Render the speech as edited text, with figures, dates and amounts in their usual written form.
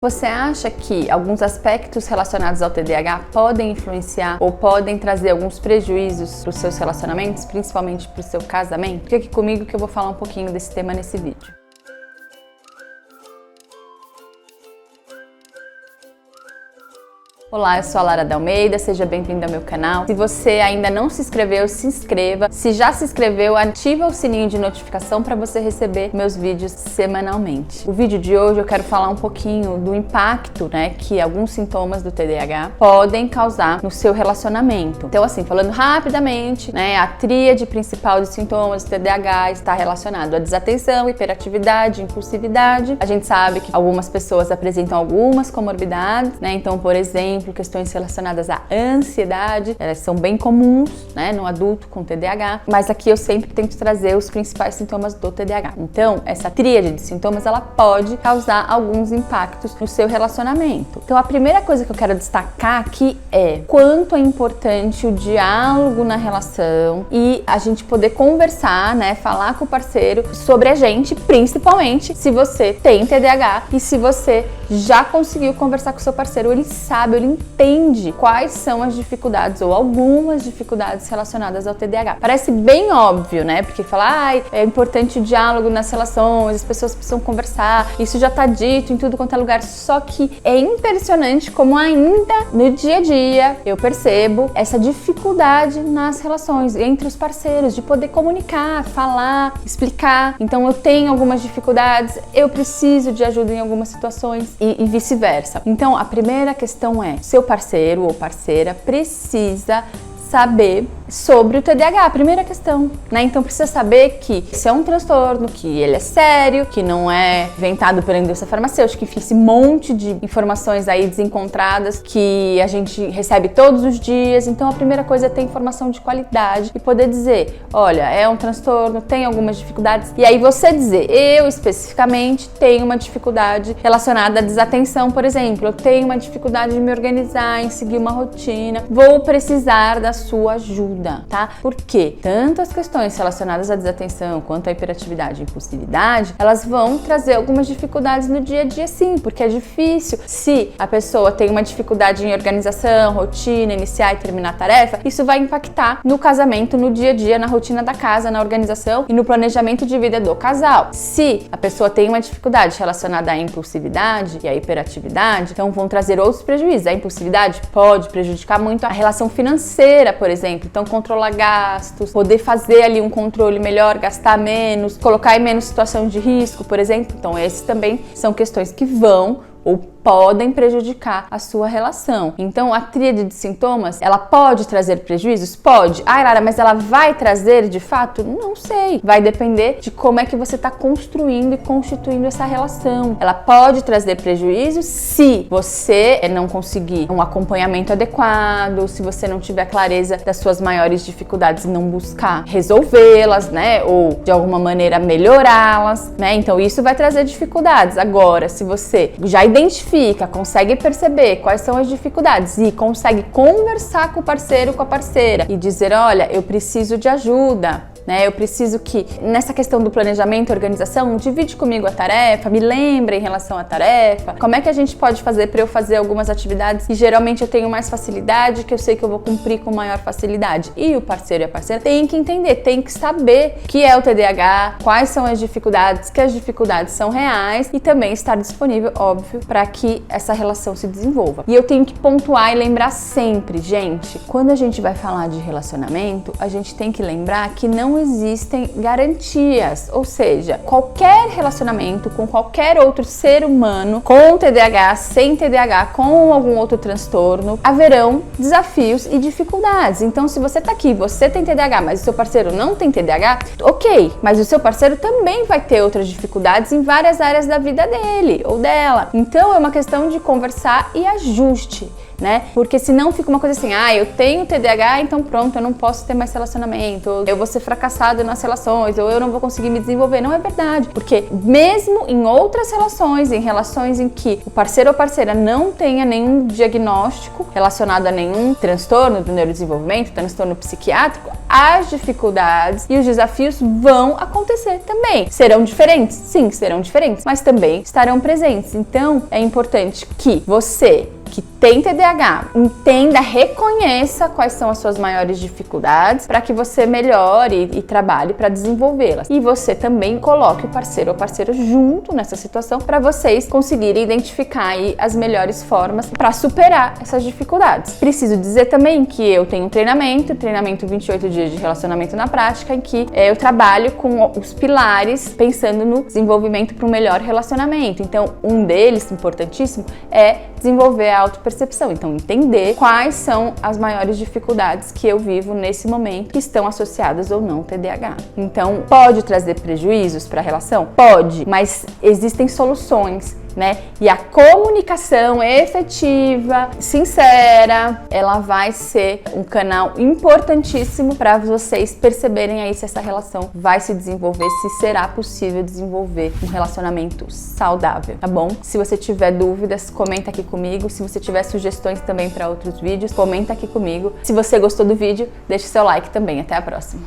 Você acha que alguns aspectos relacionados ao TDAH podem influenciar ou podem trazer alguns prejuízos para os seus relacionamentos, principalmente para o seu casamento? Fica aqui comigo que eu vou falar um pouquinho desse tema nesse vídeo. Olá, eu sou a Lara D'Almeida, seja bem-vindo ao meu canal. Se você ainda não se inscreveu, se inscreva. Se já se inscreveu, ativa o sininho de notificação para você receber meus vídeos semanalmente. O vídeo de hoje eu quero falar um pouquinho do impacto, que alguns sintomas do TDAH podem causar no seu relacionamento. Então, assim, falando rapidamente, a tríade principal de sintomas do TDAH está relacionado à desatenção, hiperatividade, impulsividade. A gente sabe que algumas pessoas apresentam algumas comorbidades, Então, por exemplo, questões relacionadas à ansiedade, elas são bem comuns, no adulto com TDAH, mas aqui eu sempre tento trazer os principais sintomas do TDAH. Então, essa tríade de sintomas, ela pode causar alguns impactos no seu relacionamento. Então, a primeira coisa que eu quero destacar aqui é quanto é importante o diálogo na relação e a gente poder conversar, falar com o parceiro sobre a gente, principalmente se você tem TDAH e se você já conseguiu conversar com o seu parceiro, ele sabe, ele entende quais são as dificuldades ou algumas dificuldades relacionadas ao TDAH. Parece bem óbvio, Porque falar, é importante o diálogo nas relações, as pessoas precisam conversar, isso já tá dito em tudo quanto é lugar, só que é impressionante como ainda no dia a dia eu percebo essa dificuldade nas relações entre os parceiros, de poder comunicar, falar, explicar. Então eu tenho algumas dificuldades, eu preciso de ajuda em algumas situações e vice-versa. Então a primeira questão é, seu parceiro ou parceira precisa saber sobre o TDAH, a primeira questão, Então precisa saber que isso é um transtorno, que ele é sério, que não é inventado pela indústria farmacêutica, enfim, esse monte de informações aí desencontradas que a gente recebe todos os dias. Então a primeira coisa é ter informação de qualidade e poder dizer, olha, é um transtorno, tem algumas dificuldades, e aí você dizer, eu especificamente tenho uma dificuldade relacionada à desatenção, por exemplo, eu tenho uma dificuldade de me organizar, em seguir uma rotina, vou precisar da sua ajuda, tá? Porque tanto as questões relacionadas à desatenção quanto à hiperatividade e impulsividade, elas vão trazer algumas dificuldades no dia a dia, sim, porque é difícil. Se a pessoa tem uma dificuldade em organização, rotina, iniciar e terminar a tarefa, isso vai impactar no casamento, no dia a dia, na rotina da casa, na organização e no planejamento de vida do casal. Se a pessoa tem uma dificuldade relacionada à impulsividade e à hiperatividade, então vão trazer outros prejuízos. A impulsividade pode prejudicar muito a relação financeira, por exemplo, então controlar gastos, poder fazer ali um controle melhor, gastar menos, colocar em menos situação de risco, por exemplo. Então esses também são questões que vão ou podem prejudicar a sua relação. Então, a tríade de sintomas, ela pode trazer prejuízos? Pode. Lara, mas ela vai trazer de fato? Não sei. Vai depender de como é que você está construindo e constituindo essa relação. Ela pode trazer prejuízos se você não conseguir um acompanhamento adequado, se você não tiver clareza das suas maiores dificuldades e não buscar resolvê-las, ou de alguma maneira melhorá-las, Então, isso vai trazer dificuldades. Agora, se você já identifica, consegue perceber quais são as dificuldades e consegue conversar com o parceiro, com a parceira e dizer, olha, eu preciso de ajuda, eu preciso que, nessa questão do planejamento e organização, divide comigo a tarefa, me lembra em relação à tarefa, como é que a gente pode fazer para eu fazer algumas atividades que geralmente eu tenho mais facilidade, que eu sei que eu vou cumprir com maior facilidade. E o parceiro e a parceira tem que entender, tem que saber o que é o TDAH, quais são as dificuldades, que as dificuldades são reais e também estar disponível, óbvio, para que essa relação se desenvolva. E eu tenho que pontuar e lembrar sempre, gente, quando a gente vai falar de relacionamento, a gente tem que lembrar que não existem garantias, ou seja, qualquer relacionamento com qualquer outro ser humano, com TDAH, sem TDAH, com algum outro transtorno, haverão desafios e dificuldades. Então, se você tá aqui, você tem TDAH, mas o seu parceiro não tem TDAH, ok, mas o seu parceiro também vai ter outras dificuldades em várias áreas da vida dele ou dela. Então, é uma questão de conversar e ajuste. né? Porque senão fica uma coisa assim, eu tenho TDAH, então pronto, eu não posso ter mais relacionamento, ou eu vou ser fracassado nas relações, ou eu não vou conseguir me desenvolver. Não é verdade, porque mesmo em outras relações, em relações em que o parceiro ou parceira não tenha nenhum diagnóstico relacionado a nenhum transtorno do neurodesenvolvimento, transtorno psiquiátrico, as dificuldades e os desafios vão acontecer também. Serão diferentes? Sim, serão diferentes, mas também estarão presentes. Então, é importante que você que tem TDAH, entenda, reconheça quais são as suas maiores dificuldades para que você melhore e trabalhe para desenvolvê-las. E você também coloque o parceiro ou parceira junto nessa situação para vocês conseguirem identificar aí as melhores formas para superar essas dificuldades. Preciso dizer também que eu tenho um treinamento 28 dias de relacionamento na prática, em que eu trabalho com os pilares pensando no desenvolvimento para um melhor relacionamento. Então, um deles, importantíssimo, é desenvolver a autopercepção. Então, entender quais são as maiores dificuldades que eu vivo nesse momento que estão associadas ou não ao TDAH. Então, pode trazer prejuízos para a relação? Pode, mas existem soluções, né? E a comunicação efetiva, sincera, ela vai ser um canal importantíssimo para vocês perceberem aí se essa relação vai se desenvolver, se será possível desenvolver um relacionamento saudável, tá bom? Se você tiver dúvidas, comenta aqui comigo. Se você tiver sugestões também para outros vídeos, comenta aqui comigo. Se você gostou do vídeo, deixe seu like também. Até a próxima!